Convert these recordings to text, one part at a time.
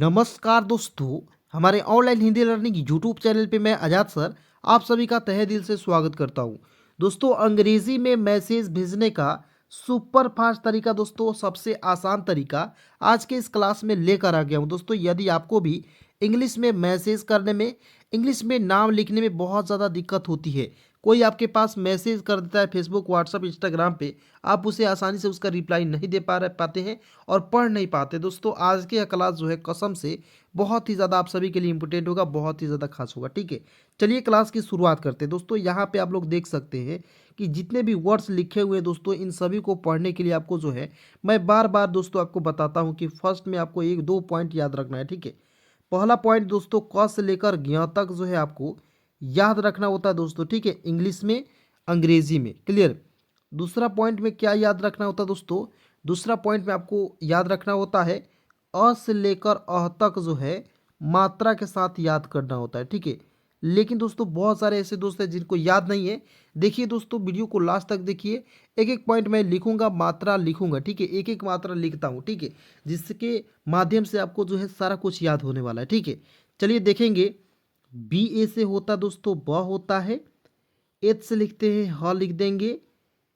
नमस्कार दोस्तों, हमारे online Hindi learning YouTube channel पे मैं आजाद सर आप सभी का तहे दिल से स्वागत करता हूं। दोस्तों, अंग्रेजी में मैसेज भेजने का सुपर फास्ट तरीका, दोस्तों सबसे आसान तरीका आज के इस क्लास में लेकर आ गया हूं। दोस्तों, यदि आपको भी इंग्लिश में मैसेज करने में, इंग्लिश में नाम लिखने में बहुत ज़्यादा दिक्कत होती है, कोई आपके पास मैसेज कर देता है फेसबुक, व्हाट्सअप, इंस्टाग्राम पे, आप उसे आसानी से उसका रिप्लाई नहीं दे पाते हैं और पढ़ नहीं पाते। दोस्तों, आज की यह क्लास जो है कसम से बहुत ही ज़्यादा आप सभी के लिए इंपॉर्टेंट होगा, बहुत ही ज़्यादा खास होगा। ठीक है, चलिए क्लास की शुरुआत करते हैं। दोस्तों, यहाँ पे आप लोग देख सकते हैं कि जितने भी वर्ड्स लिखे हुए हैं दोस्तों, इन सभी को पढ़ने के लिए आपको जो है मैं बार बार दोस्तों आपको बताता हूँ कि फर्स्ट में आपको एक दो पॉइंट याद रखना है। ठीक है, पहला पॉइंट दोस्तों, क से लेकर ज्ञ तक जो है आपको याद रखना होता है दोस्तों। ठीक है, इंग्लिश में, अंग्रेजी में। क्लियर। दूसरा पॉइंट में क्या याद रखना होता है दोस्तों? दूसरा पॉइंट में आपको याद रखना होता है अ से लेकर अह तक जो है मात्रा के साथ याद करना होता है। ठीक है, लेकिन दोस्तों बहुत सारे ऐसे दोस्त हैं जिनको याद नहीं है। देखिए दोस्तों, वीडियो को लास्ट तक देखिए, एक एक पॉइंट मैं लिखूंगा, मात्रा लिखूंगा। ठीक है, एक एक मात्रा लिखता हूँ। ठीक है, जिसके माध्यम से आपको जो है सारा कुछ याद होने वाला है। ठीक है, चलिए देखेंगे। बी ए से होता दोस्तों ब होता है, एच से लिखते हैं ह लिख देंगे,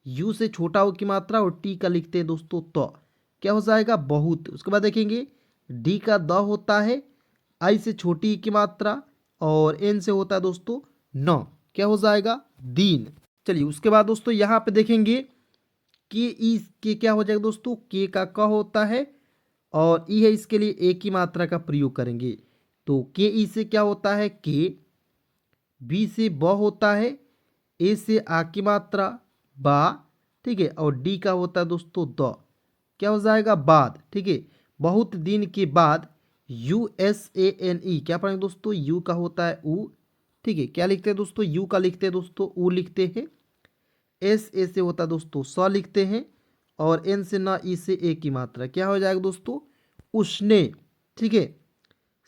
यू से छोटा हो की मात्रा और टी का लिखते हैं दोस्तों त, क्या हो जाएगा? बहुत। उसके बाद देखेंगे डी का द होता है, आई से छोटी ई की मात्रा और एन से होता है दोस्तों न, क्या हो जाएगा? दीन। चलिए उसके बाद दोस्तों यहाँ पे देखेंगे के ई के क्या हो जाएगा दोस्तों? के का क होता है और ई है, इसके लिए ए की मात्रा का प्रयोग करेंगे। तो के ई से क्या होता है? के। बी से ब होता है, ए से आ की मात्रा बा। ठीक है, और डी का होता है दोस्तों द, क्या हो जाएगा? बाद। ठीक है, बहुत दिन के बाद। U S A N E क्या पढ़ेंगे दोस्तों? यू का होता है ऊ। ठीक है, क्या लिखते हैं दोस्तों? यू का लिखते हैं दोस्तों ऊ लिखते हैं। एस ए से होता है दोस्तों स लिखते हैं और एन से ना ई से ए की मात्रा, क्या हो जाएगा दोस्तों? उष्णे। ठीक है,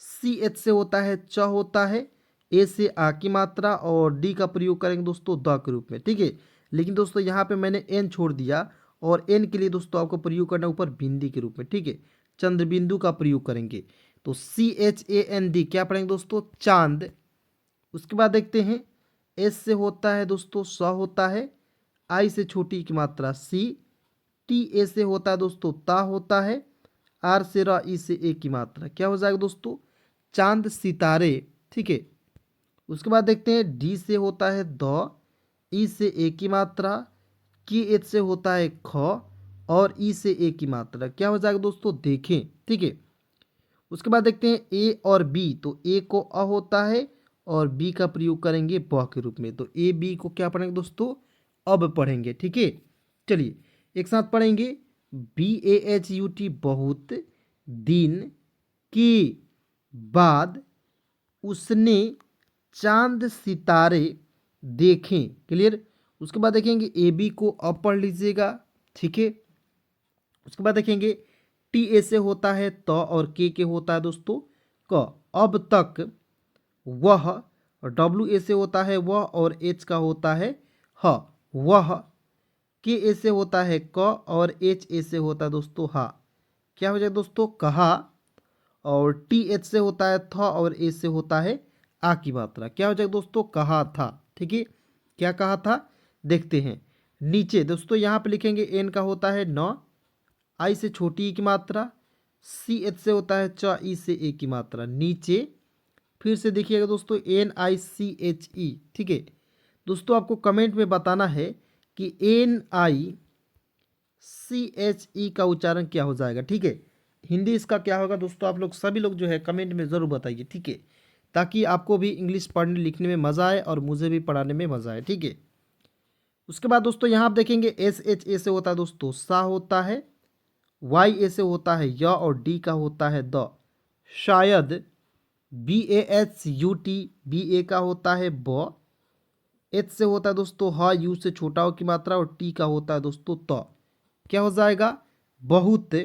सी एच से होता है च होता है, ए से आ की मात्रा और डी का प्रयोग करेंगे दोस्तों द के रूप में। ठीक है, लेकिन दोस्तों यहाँ पे मैंने एन छोड़ दिया और एन के लिए दोस्तों आपको प्रयोग करना ऊपर बिंदी के रूप में। ठीक है, चंद्र बिंदु का प्रयोग करेंगे। तो C H A N D क्या पढ़ेंगे दोस्तों? चांद। उसके बाद देखते हैं, एस से होता है दोस्तों स होता है, आई से छोटी की मात्रा सी, टी ए से होता है दोस्तों ता होता है, आर से र ई से ए की मात्रा, क्या हो जाएगा दोस्तों? चांद सितारे। ठीक है, उसके बाद देखते हैं डी से होता है द, ई से ए की मात्रा, की एच से होता है ख और ई से ए की मात्रा, क्या हो जाएगा दोस्तों? देखें। ठीक है, उसके बाद देखते हैं ए और बी। तो ए को अ होता है और बी का प्रयोग करेंगे ब के रूप में। तो ए बी को क्या पढ़ेंगे दोस्तों? अब पढ़ेंगे। ठीक है, चलिए एक साथ पढ़ेंगे। B A H U T बहुत दिन के बाद उसने चांद सितारे देखें। क्लियर। उसके बाद देखेंगे ए बी को अब पढ़ लीजिएगा। ठीक है, उसके बाद देखेंगे टी ए से होता है त और के होता है दोस्तों क। अब तक वह, डब्ल्यू ए से होता है वह और एच का होता है ह, वह। के ए से होता है क और एच ए से होता है दोस्तों हा, क्या हो जाएगा दोस्तों? कहा। और टी एच से होता है थ और ए से होता है आ की मात्रा, क्या हो जाएगा दोस्तों? कहा था। ठीक है, क्या कहा था? देखते हैं नीचे दोस्तों, यहाँ पे लिखेंगे एन का होता है न, आई से छोटी ई की मात्रा, सी एच से होता है च, ई से ए की मात्रा। नीचे फिर से देखिएगा दोस्तों एन आई सी एच ई। ठीक है दोस्तों, आपको कमेंट में बताना है कि एन आई सी एच ई का उच्चारण क्या हो जाएगा। ठीक है, हिंदी इसका क्या होगा दोस्तों? आप लोग सभी लोग जो है कमेंट में ज़रूर बताइए। ठीक है, ताकि आपको भी इंग्लिश पढ़ने लिखने में मज़ा आए और मुझे भी पढ़ाने में मज़ा आए। ठीक है, उसके बाद दोस्तों यहाँ आप देखेंगे एस एच ए से होता है दोस्तों सा होता है, वाई ए से होता है य और डी का होता है द। शायद B A H U T, B A का होता है ब, एच से होता है दोस्तों ह, यू से छोटा हो की मात्रा और टी का होता है दोस्तों त, क्या हो जाएगा? बहुत।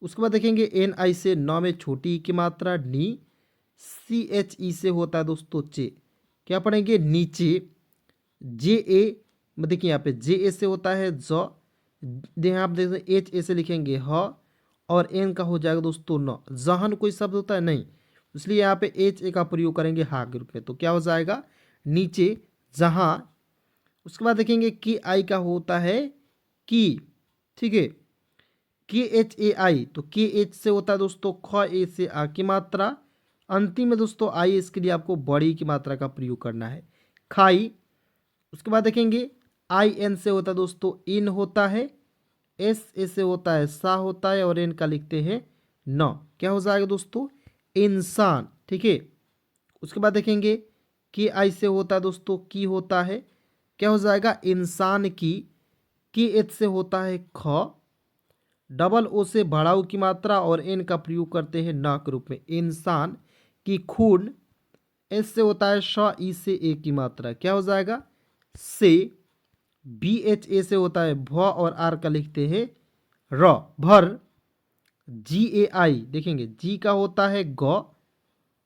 उसके बाद देखेंगे एन आई से नौ में छोटी ई की मात्रा नी, सी एच ई से होता है दोस्तों चे, क्या पढ़ेंगे? नीचे। जे ए, देखिए यहाँ पे जे ए से होता है ज, यहाँ आप देख एच ए से लिखेंगे ह और एन का हो जाएगा दोस्तों न। जहन कोई शब्द होता है नहीं, इसलिए यहाँ पे एच ए का प्रयोग करेंगे हा के रूप में। तो क्या हो जाएगा नीचे जहां। उसके बाद देखेंगे कि आई का होता है की, ठीक है, के एच ए आई, तो के एच से होता है दोस्तों ख, ए से आ की मात्रा, अंतिम में दोस्तों आई, इसके लिए आपको बड़ी की मात्रा का प्रयोग करना है खाई। उसके बाद देखेंगे आई एन से होता है दोस्तों इन होता है, एस ए से होता है सा होता है, और एन का लिखते हैं न। क्या हो जाएगा दोस्तों इंसान, ठीक है। उसके बाद देखेंगे कि आई से होता है दोस्तों की होता है, क्या हो जाएगा इंसान की। एच से होता है ख, डबल ओ से बढ़ाऊ की मात्रा और एन का प्रयोग करते हैं न के रूप में इंसान की खून। एस से होता है श, ई से ए की मात्रा, क्या हो जाएगा से। बी एच ए से होता है भ और आर का लिखते हैं र, भर। जी ए आई देखेंगे जी का होता है ग,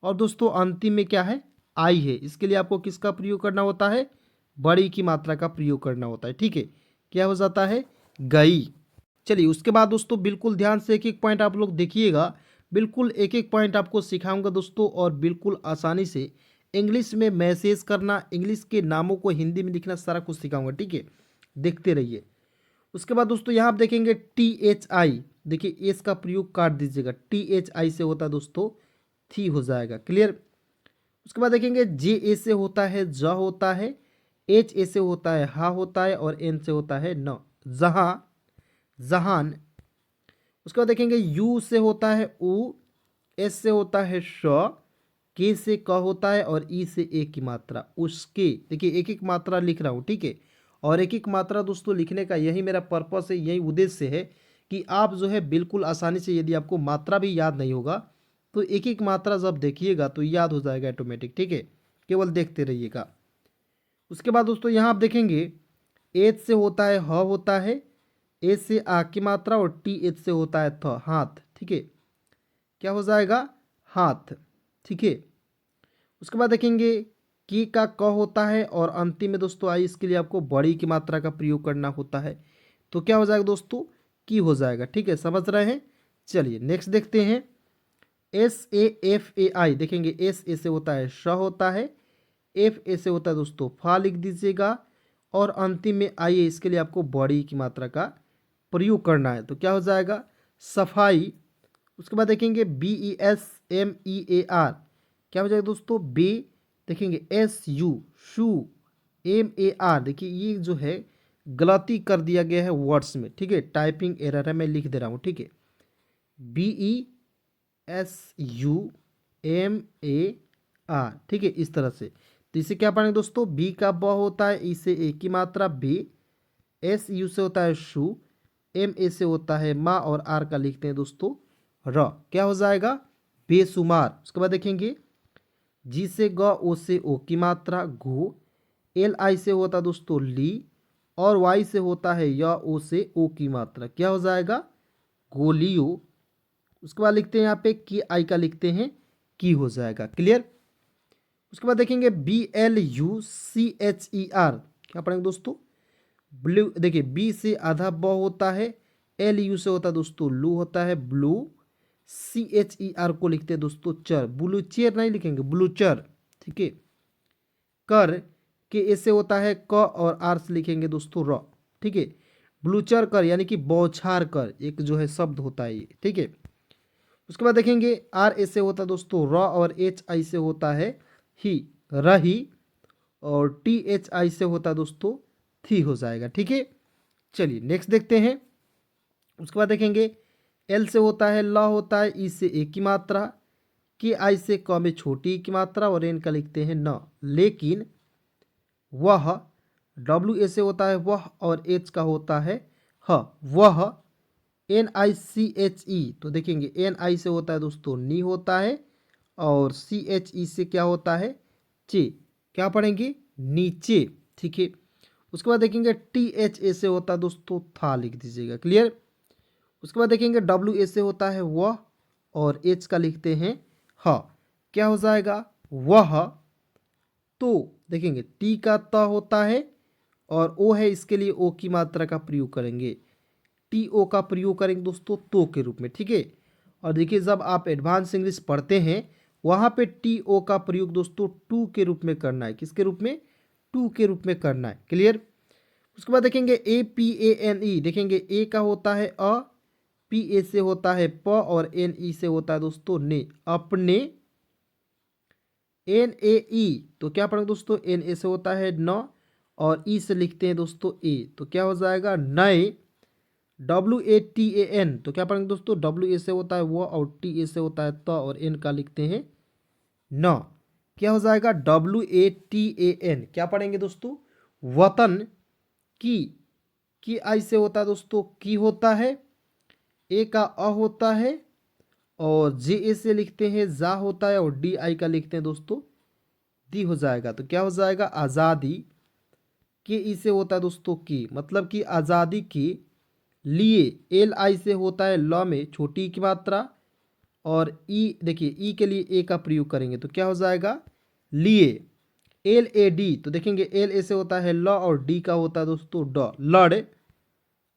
और दोस्तों अंतिम में क्या है आई है, इसके लिए आपको किसका प्रयोग करना होता है बड़ी की मात्रा का प्रयोग करना होता है, ठीक है। क्या हो जाता है गई। चलिए उसके बाद दोस्तों बिल्कुल ध्यान से एक एक पॉइंट आप लोग देखिएगा, बिल्कुल एक एक पॉइंट आपको सिखाऊंगा दोस्तों, और बिल्कुल आसानी से इंग्लिश में मैसेज करना, इंग्लिश के नामों को हिंदी में लिखना, सारा कुछ सिखाऊंगा, ठीक है। देखते रहिए। उसके बाद दोस्तों यहाँ आप देखेंगे टी एच आई, देखिए एस का प्रयोग काट दीजिएगा, टी एच आई से होता है दोस्तों थी हो जाएगा, क्लियर। उसके बाद देखेंगे जे ए से होता है ज होता है, एच ए से होता है हा होता है, और एन से होता है न, जहां, जहान। उसके बाद देखेंगे यू से होता है उ, एस से होता है श, के से क होता है, और ई से ए की मात्रा उसके। देखिए एक एक मात्रा लिख रहा हूँ, ठीक है। और एक एक मात्रा दोस्तों लिखने का यही मेरा पर्पस है, यही उद्देश्य है कि आप जो है बिल्कुल आसानी से, यदि आपको मात्रा भी याद नहीं होगा तो एक एक मात्रा जब देखिएगा तो याद हो जाएगा ऑटोमेटिक, ठीक है। केवल देखते रहिएगा। उसके बाद दोस्तों यहाँ आप देखेंगे एच से होता है ह होता है, ए से आ की मात्रा, और टी एच से होता है थ, हाथ, ठीक है। क्या हो जाएगा हाथ, ठीक है। उसके बाद देखेंगे की का क होता है, और अंतिम में दोस्तों आई, इसके लिए आपको बड़ी की मात्रा का प्रयोग करना होता है। तो क्या हो जाएगा दोस्तों की हो जाएगा, ठीक है, समझ रहे हैं। चलिए नेक्स्ट देखते हैं एस ए एफ ए आई, देखेंगे एस ए से होता है श होता है, एफ ए से होता है दोस्तों फा लिख दीजिएगा, और अंतिम में आइए, इसके लिए आपको बड़ी की मात्रा का प्रयोग करना है। तो क्या हो जाएगा सफाई। उसके बाद देखेंगे B E S M E A R, क्या हो जाएगा दोस्तों बी, देखेंगे एस यू शू, एम ए आर, देखिए ये जो है गलती कर दिया गया है वर्ड्स में, ठीक है, टाइपिंग एरर है, मैं लिख दे रहा हूँ, ठीक है। B E S U M A R, ठीक है, इस तरह से। तो इसे क्या पढ़ेंगे दोस्तों बी का ब होता है, ई से ए की मात्रा बी, एस यू से होता है शू, एम ए से होता है माँ, और आर का लिखते हैं दोस्तों र, क्या हो जाएगा बेशुमार। उसके बाद देखेंगे जी से ग, ओ से ओ की मात्रा घो, एल आई से होता है दोस्तों ली, और वाई से होता है या ओ से ओ की मात्रा, क्या हो जाएगा गोलियो। उसके बाद लिखते हैं यहाँ पे की आई का लिखते हैं की हो जाएगा, क्लियर। उसके बाद देखेंगे B L U C H E R, क्या पढ़ेंगे दोस्तों ब्लू, देखिए बी से आधा ब होता है, एल यू से होता है दोस्तों लू होता है blue, C H E R को लिखते हैं दोस्तों चर, ब्लू चेयर नहीं लिखेंगे ब्लू चर, ठीक है। कर के ए से होता है क, और आर से लिखेंगे दोस्तों र, ठीक है। ब्लूचर कर यानी कि बौछार कर, एक जो है शब्द होता है ये, ठीक है। उसके बाद देखेंगे आर ए से होता है दोस्तों र, और एच आई से होता है ही, रही, और टी एच आई से होता है दोस्तों थी हो जाएगा, ठीक है। चलिए नेक्स्ट देखते हैं। उसके बाद देखेंगे एल से होता है ल होता है, ई से ए की मात्रा, के आई से क में छोटी की मात्रा, और एन का लिखते हैं न, लेकिन वह, डब्ल्यू ए से होता है वह, और एच का होता है ह, वह, एन आई सी एच ई, तो देखेंगे एन आई से होता है दोस्तों नी होता है, और सी एच ई से क्या होता है चे, क्या पढ़ेंगे नीचे, ठीक है। उसके बाद देखेंगे टी एच ए से होता है दोस्तों था लिख दीजिएगा, क्लियर। उसके बाद देखेंगे डब्ल्यू ए से होता है वह, और एच का लिखते हैं ह, क्या हो जाएगा वह। तो देखेंगे टी का त होता है, और ओ है, इसके लिए ओ की मात्रा का प्रयोग करेंगे, टी ओ का प्रयोग करेंगे दोस्तों तो के रूप में, ठीक है। और देखिए जब आप एडवांस इंग्लिश पढ़ते हैं वहाँ पे टी ओ का प्रयोग दोस्तों टू के रूप में करना है। किसके रूप में? टू के रूप में करना है। क्लियर? उसके बाद देखेंगे ए पी ए एन ई, देखेंगे ए का होता है अ, पी ए से होता है प और एन ई से होता है दोस्तों ने, अपने। एन ए ई तो क्या पढ़ेंगे दोस्तों? एन ए से होता है न और ई से लिखते हैं दोस्तों ए, तो क्या हो जाएगा? नए। W A T A N तो क्या पढ़ेंगे दोस्तों? डब्ल्यू ए से होता है वो और टी ए से होता है त और एन का लिखते हैं न, क्या हो जाएगा? W A T A N. क्या पढ़ेंगे दोस्तों? वतन की आई से होता है दोस्तों की होता है, ए का अ होता है और जे ए से लिखते हैं जा होता है और डी आई का लिखते हैं दोस्तों दी हो जाएगा, तो क्या हो जाएगा? आज़ादी। के ई से होता है दोस्तों की, मतलब कि आज़ादी के लिए। एल आई से होता है ल में छोटी की मात्रा और ई, देखिए ई के लिए ए का प्रयोग करेंगे तो क्या हो जाएगा? लिए। एल ए डी तो देखेंगे एल ए से होता है ल और डी का होता है दोस्तों ड, लड़।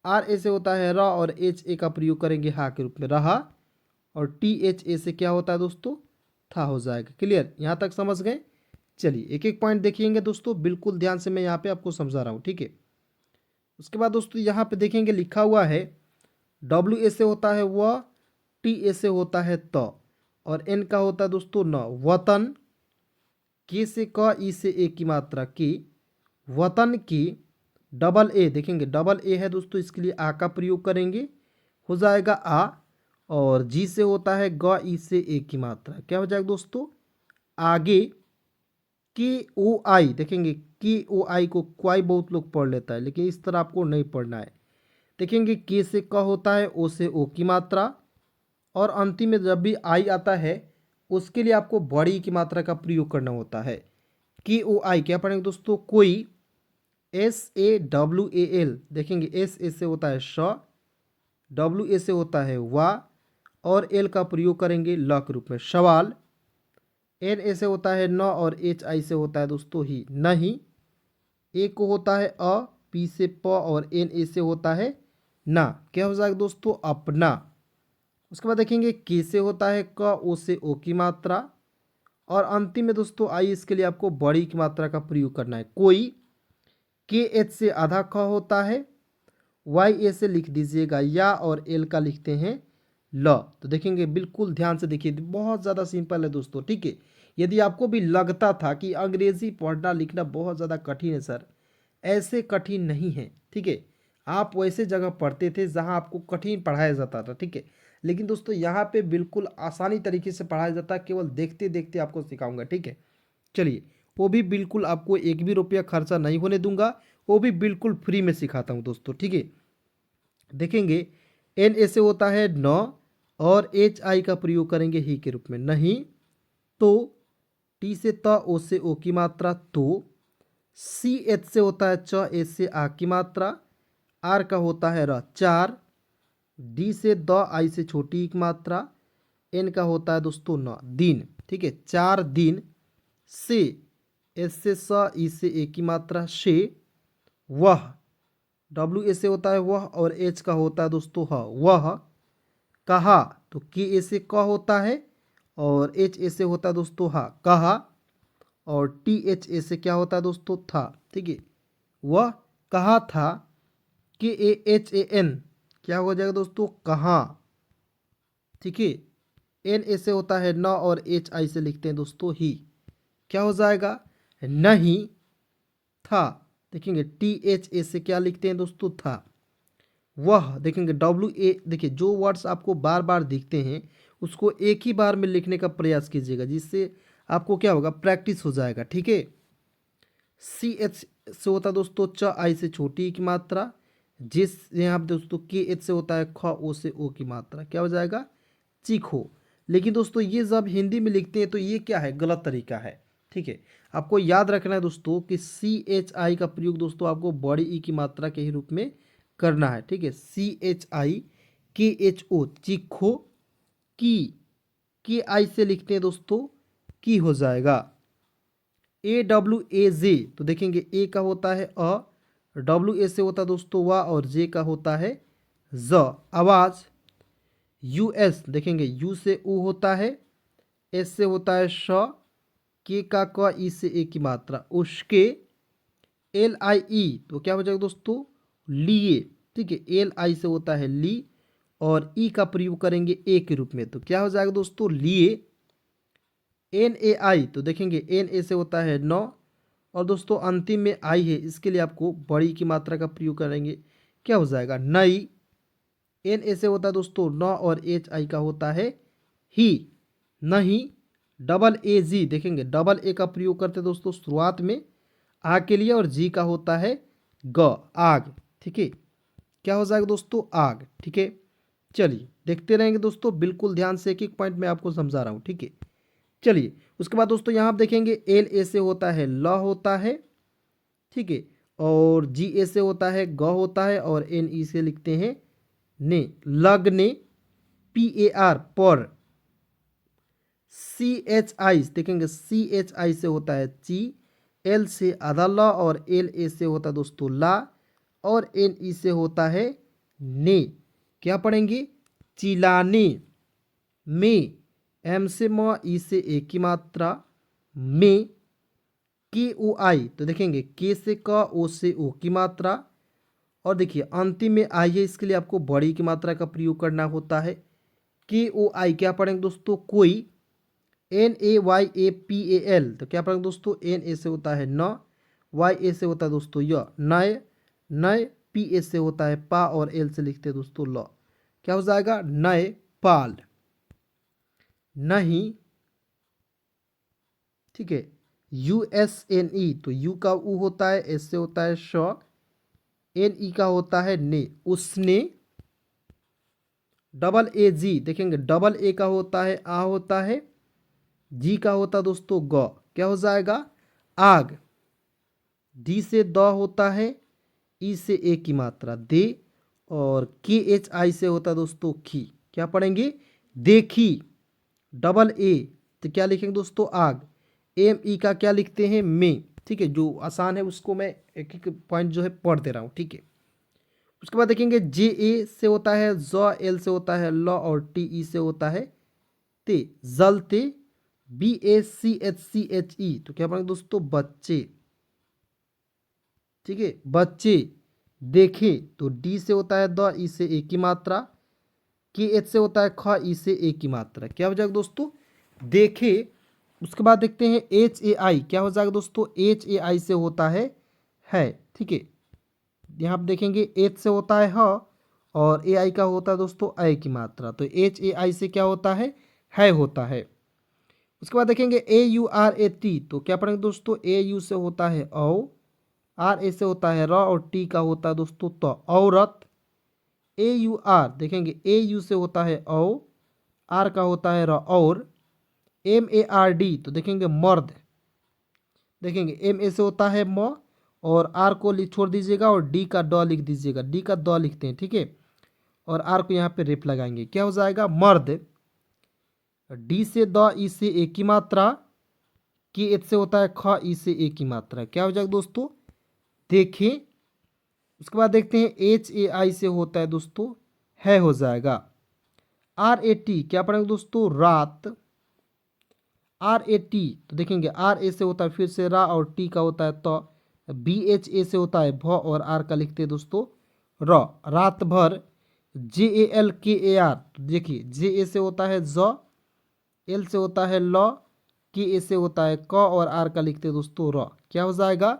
आर ए से होता है र और एच ए का प्रयोग करेंगे हा के रूप में, रहा। और टी एच ए से क्या होता है दोस्तों? था हो जाएगा। क्लियर? यहाँ तक समझ गए? चलिए एक एक पॉइंट देखिएंगे दोस्तों, बिल्कुल ध्यान से मैं यहाँ पे आपको समझा रहा हूँ, ठीक है। उसके बाद दोस्तों यहाँ पे देखेंगे लिखा हुआ है डब्ल्यू ए से होता है वह, टी ए से होता है त और एन का होता है दोस्तों न, वतन। के से क, ई से ए की मात्रा की, वतन की। डबल ए देखेंगे डबल ए है दोस्तों, इसके लिए आ का प्रयोग करेंगे, हो जाएगा आ। और जी से होता है ग, ई से ए की मात्रा, क्या हो जाएगा दोस्तों? आगे। के ओ आई देखेंगे के ओ आई को क्वाई बहुत लोग पढ़ लेता है लेकिन इस तरह आपको नहीं पढ़ना है। देखेंगे के से क होता है, ओ से ओ की मात्रा और अंतिम में जब भी आई आता है उसके लिए आपको बड़ी की मात्रा का प्रयोग करना होता है। के ओ आई क्या पढ़ेंगे दोस्तों? कोई। S A W A L देखेंगे एस ए से होता है श, डब्ल्यू ए से होता है वा और एल का प्रयोग करेंगे ल के रूप में, सवाल। एन ए से होता है न और एच आई से होता है दोस्तों ही, नहीं। ए को होता है अ, पी से प और एन ए से होता है ना, क्या हो जाएगा दोस्तों? अपना। उसके बाद देखेंगे के से होता है क, ओ से ओ की मात्रा और अंतिम में दोस्तों आई, इसके लिए आपको बड़ी की मात्रा का प्रयोग करना है, कोई। के एच से आधा ख होता है, वाई ए से लिख दीजिएगा या और एल का लिखते हैं ल। तो देखेंगे बिल्कुल ध्यान से देखिए, बहुत ज़्यादा सिंपल है दोस्तों, ठीक है। यदि आपको भी लगता था कि अंग्रेजी पढ़ना लिखना बहुत ज़्यादा कठिन है सर, ऐसे कठिन नहीं है, ठीक है। आप वैसे जगह पढ़ते थे जहां आपको कठिन पढ़ाया जाता था, ठीक है। लेकिन दोस्तों यहाँ पे बिल्कुल आसानी तरीके से पढ़ाया जाता है, केवल देखते देखते आपको सिखाऊंगा, ठीक है। चलिए वो भी बिल्कुल आपको एक भी रुपया खर्चा नहीं होने दूंगा, वो भी बिल्कुल फ्री में सिखाता हूँ दोस्तों, ठीक है। देखेंगे एन ए से होता है न और एच आई का प्रयोग करेंगे ही के रूप में, नहीं। तो टी से त, ओ से ओ की मात्रा तो। सी एच से होता है च, ए से आ की मात्रा, आर का होता है र, चार। डी से द, आई से छोटी की मात्रा, एन का होता है दोस्तों न, दिन, ठीक है। 4 दिन। से एस से स, ई से ए की मात्रा, से। वह डब्ल्यू ए से होता है वह और एच का होता है दोस्तों ह, वह। कहा तो के ए से क होता है और एच ए से होता है दोस्तों हा, कहा। और टी एच ए से क्या होता है दोस्तों? था, ठीक है। वह कहा था, के ए एच ए एन क्या हो जाएगा दोस्तों? कहाँ, ठीक है। एन ए से होता है न और एच आई से लिखते हैं दोस्तों ही, क्या हो जाएगा? नहीं था। देखेंगे टी एच ए से क्या लिखते हैं दोस्तों? था। वह देखेंगे डब्ल्यू ए, देखिए जो वर्ड्स आपको बार बार दिखते हैं उसको एक ही बार में लिखने का प्रयास कीजिएगा, जिससे आपको क्या होगा? प्रैक्टिस हो जाएगा, ठीक है। सी एच से होता है दोस्तों च, आई से छोटी की मात्रा, जिस यहाँ पे दोस्तों के एच से होता है ख, ओ से ओ की मात्रा, क्या हो जाएगा? चीखो। लेकिन दोस्तों ये जब हिंदी में लिखते हैं तो ये क्या है? गलत तरीका है, ठीक है। आपको याद रखना है दोस्तों कि सी एच आई का प्रयोग दोस्तों आपको बड़ी ई की मात्रा के ही रूप में करना है, ठीक है। सी एच आई के एच ओ, चीखो। की के आई से लिखते हैं दोस्तों की, हो जाएगा। ए डब्ल्यू ए जे तो देखेंगे ए का होता है अ, डब्ल्यू ए से होता है दोस्तों वा और जे का होता है ज आवाज। यू एस देखेंगे यू से ऊ होता है, एस से होता है श, के का क, ई से ए की मात्रा उसके। एल आई ई तो क्या हो जाएगा दोस्तों लिए, ठीक है, एल आई से होता है ली और ई का प्रयोग करेंगे ए के रूप में तो क्या हो जाएगा दोस्तों लिए। एन ए आई तो देखेंगे एन ए से होता है नौ और दोस्तों अंतिम में आई है, इसके लिए आपको बड़ी की मात्रा का प्रयोग करेंगे, क्या हो जाएगा नई। एन ए से होता है दोस्तों नौ और एच आई का होता है ही, नहीं। डबल ए जी देखेंगे डबल ए का प्रयोग करते हैं दोस्तों शुरुआत में आ के लिए और जी का होता है ग आग, ठीक है, क्या हो जाएगा दोस्तों आग, ठीक है। चलिए देखते रहेंगे दोस्तों, बिल्कुल ध्यान से एक एक पॉइंट मैं आपको समझा रहा हूँ, ठीक है। चलिए उसके बाद दोस्तों यहाँ आप देखेंगे एल ए से होता है ल होता है, ठीक है, और जी ए से होता है ग होता है और एन ई से लिखते हैं ने, लगने। पी ए आर पर। सी एच आई देखेंगे सी एच आई से होता है ची, एल से आधा ल और एल ए से होता है दोस्तों ला और एन ई से होता है ने, क्या पढ़ेंगे चिलाने। में एम से म ई से ए की मात्रा में। के ओ आई तो देखेंगे के से क ओ से ओ की मात्रा और देखिए अंतिम में आई है, इसके लिए आपको बड़ी की मात्रा का प्रयोग करना होता है। के ओ आई क्या पढ़ेंगे दोस्तों कोई। N A Y A P A L तो क्या पढ़ेंगे दोस्तों एन ए से होता है न, वाई ए से होता है दोस्तों य नए, नए। पी ए से होता है पा और एल से लिखते हैं दोस्तों ल, क्या हो जाएगा नए पाल, नहीं, ठीक है। यू एस एन ई तो यू का ऊ होता है, एस से होता है श, एन ई का होता है ने उसने। डबल ए जी देखेंगे डबल ए का होता है आ होता है, जी का होता है दोस्तों ग, क्या हो जाएगा आग। डी से द होता है, ई से ए की मात्रा दे और के एच आई से होता है दोस्तों खी, क्या पढ़ेंगे देखी। डबल ए तो क्या लिखेंगे दोस्तों आग। एम ई का क्या लिखते हैं में, ठीक है, जो आसान है उसको मैं एक एक पॉइंट जो है पढ़ दे रहा हूँ, ठीक है। उसके बाद देखेंगे जे ए से होता है ज, एल से होता है ल और टी ई से होता है ते, जलते। बी ए सी एच ई तो क्या पढ़ेंगे दोस्तों बच्चे, ठीक है, बच्चे। देखे तो डी से होता है द, ई से ए की मात्रा, के एच से होता है ख, ई से ए की मात्रा, क्या हो जाएगा दोस्तों देखे। उसके बाद देखते हैं एच ए आई, क्या हो जाएगा दोस्तों एच ए आई से होता है, ठीक है। यहाँ आप देखेंगे एच से होता है ह और ए आई का होता है दोस्तों ए की मात्रा, तो एच ए आई से क्या होता है होता है। उसके बाद देखेंगे ए यू आर ए टी तो क्या पढ़ेंगे दोस्तों ए यू से होता है औ, आर ए से होता है र और टी का होता है दोस्तों तो औरत। ए यू आर देखेंगे ए यू से होता है औ, आर का होता है र और। एम ए आर डी तो देखेंगे मर्द, देखेंगे एम ए से होता है म और आर को छोड़ दीजिएगा और डी का ड लिख दीजिएगा, डी का द लिखते हैं, ठीक है, और आर को यहाँ पे रेप लगाएंगे, क्या हो जाएगा मर्द। डी से द, ई से ए की मात्रा, के एच से होता है ख, ई से ए की मात्रा, क्या हो जाएगा दोस्तों देखें। उसके बाद देखते हैं एच ए आई से होता है दोस्तों है हो जाएगा। आर ए टी क्या पढ़ेंगे दोस्तों रात। आर ए टी तो देखेंगे आर ए से होता है फिर से रा और टी का होता है तो, बी एच ए से होता है भ और आर का लिखते हैं दोस्तों र, रात भर। जे ए एल के ए आर तो देखिए जे ए से होता है ज, एल से होता है ल, के ए से होता है क और आर का लिखते हैं दोस्तों र, क्या हो जाएगा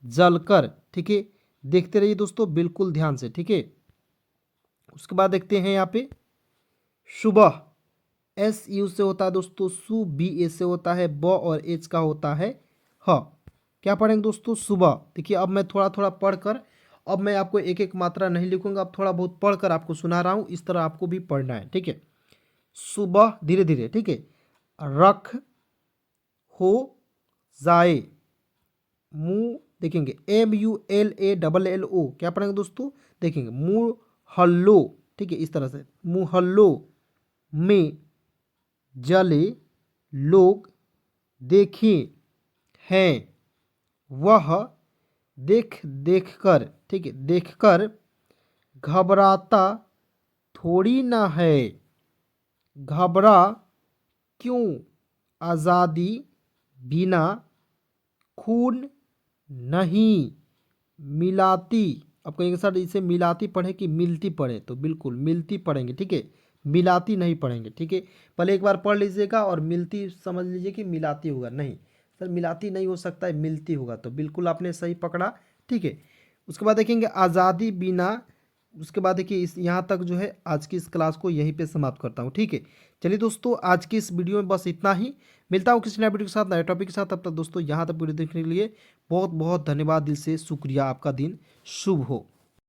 जलकर, ठीक है। देखते रहिए दोस्तों बिल्कुल ध्यान से, ठीक है। उसके बाद देखते हैं यहाँ पे सुबह, एस यू से होता है दोस्तों सु, बी ए से होता है ब और एच का होता है ह, क्या पढ़ेंगे दोस्तों सुबह। देखिए अब मैं थोड़ा थोड़ा पढ़कर, अब मैं आपको एक एक मात्रा नहीं लिखूंगा, अब थोड़ा बहुत पढ़कर आपको सुना रहा हूँ, इस तरह आपको भी पढ़ना है, ठीक है। सुबह धीरे धीरे, ठीक है। रख हो जाए, मुँह देखेंगे M U L A double L O, क्या पढ़ेंगे दोस्तों देखेंगे मुँह हल्लो, ठीक है, इस तरह से मुँह हल्लो में। जले लोग देखें हैं, वह देख देख कर, ठीक है, देख कर घबराता थोड़ी ना है, घबरा क्यों, आज़ादी बिना खून नहीं, मिलाती। अब कहेंगे सर इसे मिलाती पढ़े कि मिलती पढ़े, तो बिल्कुल मिलती पढ़ेंगे, ठीक है, मिलाती नहीं पढ़ेंगे, ठीक है। पहले एक बार पढ़ लीजिएगा और मिलती समझ लीजिए कि मिलाती होगा, नहीं सर मिलाती नहीं हो सकता है, मिलती होगा, तो बिल्कुल आपने सही पकड़ा, ठीक है। उसके बाद देखेंगे आज़ादी बिना, उसके बाद देखिए इस यहाँ तक जो है आज की इस क्लास को यहीं पे समाप्त करता हूँ, ठीक है। चलिए दोस्तों आज की इस वीडियो में बस इतना ही, मिलता हूँ किसी नए वीडियो के साथ नए टॉपिक के साथ। तब तक दोस्तों यहाँ तक वीडियो देखने के लिए बहुत बहुत धन्यवाद, दिल से शुक्रिया, आपका दिन शुभ हो।